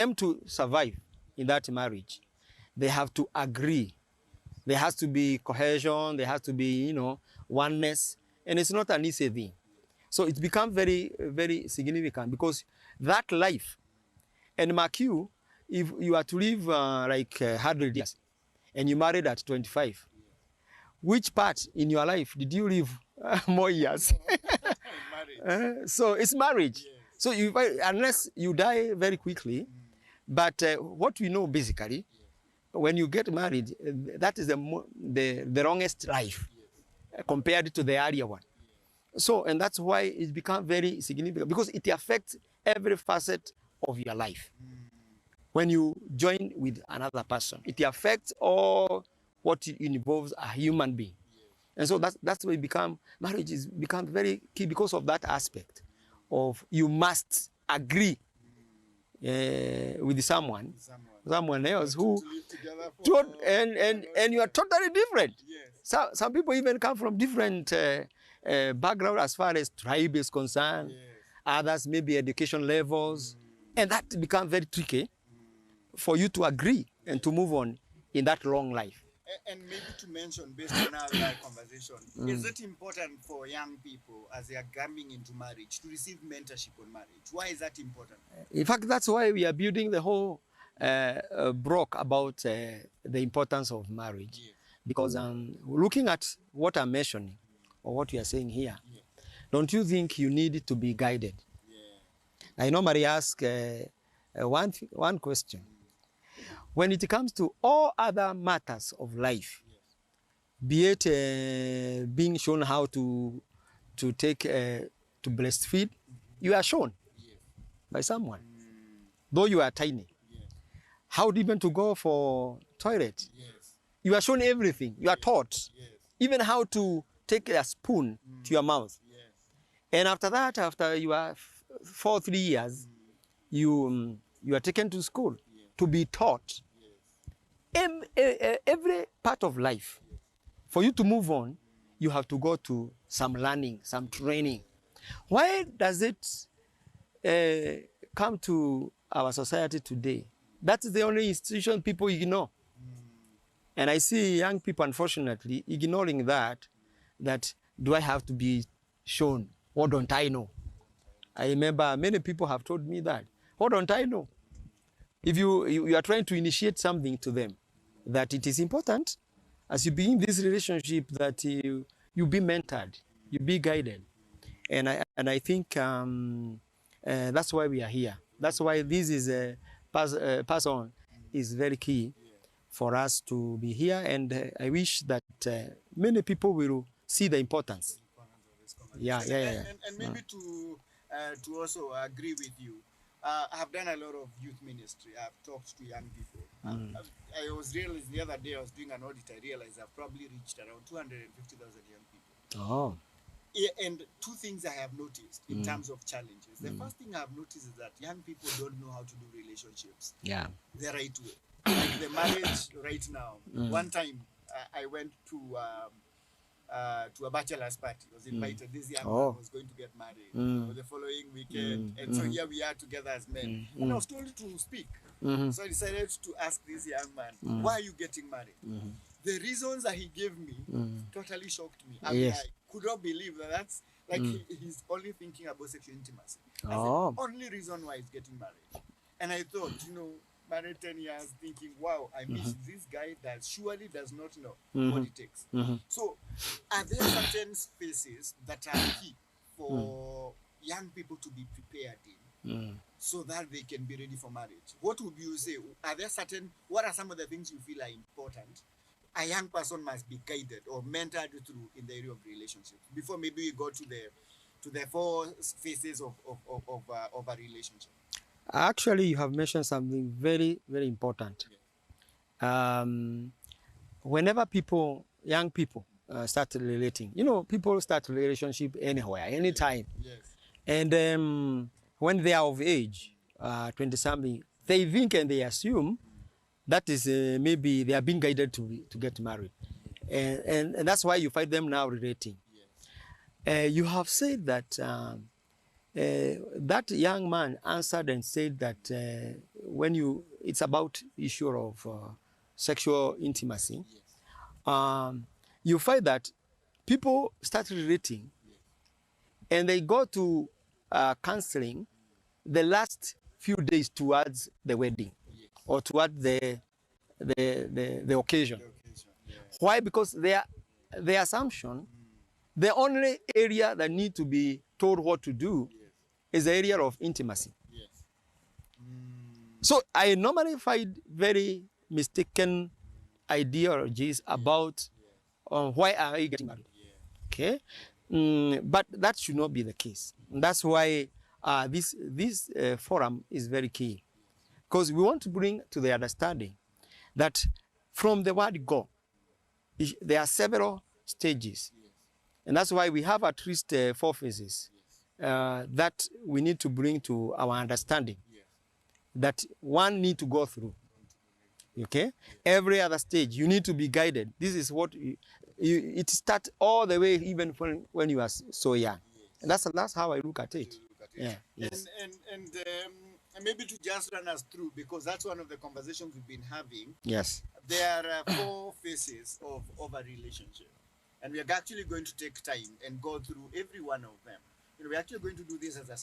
them to survive in that marriage, they have to agree. There has to be cohesion. There has to be, oneness. And it's not an easy thing. So it becomes very, very significant because that life, and mark you, if you are to live 100 years and you married at 25, which part in your life did you live more years? So it's marriage. Yes. So unless you die very quickly, but what we know basically, when you get married, that is the longest life compared to the earlier one. So, and that's why it becomes very significant because it affects every facet of your life. When you join with another person, it affects all what involves a human being. And so that's why marriage is become very key because of that aspect of you must agree with someone else who and you are totally different. Yes. Some people even come from different background as far as tribe is concerned. Yes. Others maybe education levels, and that becomes very tricky for you to agree and to move on in that long life. And maybe to mention, based on our conversation, is it important for young people as they are coming into marriage to receive mentorship on marriage? Why is that important? In fact, that's why we are building the whole block about the importance of marriage. Yes. Because looking at what I'm mentioning, or what you are saying here, yes, don't you think you need to be guided? Yeah. I normally ask one question. When it comes to all other matters of life, yes, be it being shown how to take to breastfeed, you are shown, yes, by someone, though you are tiny. Yes. How even to go for toilet, yes, you are shown everything. You are taught, yes, even how to take a spoon to your mouth. Yes. And after that, after you are 3 years, you are taken to school, yes, to be taught. Yes. Every part of life, yes, for you to move on, you have to go to some learning, some training. Why does it come to our society today? That's the only institution people ignore. And I see young people, unfortunately, ignoring that do I have to be shown? What don't I know? I remember many people have told me that. What don't I know? If you are trying to initiate something to them, that it is important, as you begin this relationship, that you be mentored, you be guided. And I think that's why we are here. That's why this is a pass on is very key for us to be here. And I wish that many people will see the importance. Yeah. And maybe to also agree with you, I have done a lot of youth ministry. I've talked to young people. I was realized the other day, I was doing an audit, I realized I've probably reached around 250,000 young people. Oh. And two things I have noticed in terms of challenges. The first thing I've noticed is that young people don't know how to do relationships the right way. Like the marriage right now. One time I went to a bachelor's party. I was invited. This young man was going to get married for the following weekend. And so here we are together as men. And I was told to speak. So I decided to ask this young man, why are you getting married? The reasons that he gave me totally shocked me. I mean, I could not believe that's like he's only thinking about sexual intimacy. That's the only reason why he's getting married. And I thought, married 10 years, thinking, wow, I miss this guy that surely does not know what it takes. So, are there certain spaces that are key for young people to be prepared in so that they can be ready for marriage? What would you say? What are some of the things you feel are important a young person must be guided or mentored through in the area of relationships before maybe we go to the 4 phases of a relationship? Actually, you have mentioned something very, very important. Yeah. Whenever young people start relating, people start relationship anywhere, anytime. Yes. And when they are of age, 20-something, they think and they assume that is maybe they are being guided to get married. And that's why you find them now relating. Yes. You have said that that young man answered and said that it's about issue of sexual intimacy, you find that people start relating, and they go to counseling the last few days towards the wedding, or toward the occasion. Why? Because the assumption, the only area that need to be told what to do is the area of intimacy. So I normally find very mistaken ideologies about why are you getting married. Okay, but that should not be the case. And that's why this forum is very key, because we want to bring to the understanding that from the word go, there are several stages, and that's why we have at least 4 phases that we need to bring to our understanding, that one need to go through. Okay, every other stage you need to be guided. This is what it starts all the way, even when you are so young, and that's how I look at it. Yeah. Yes. And maybe to just run us through, because that's one of the conversations we've been having. Yes. There are 4 phases of a relationship, and we are actually going to take time and go through every one of them. We're actually going to do this as a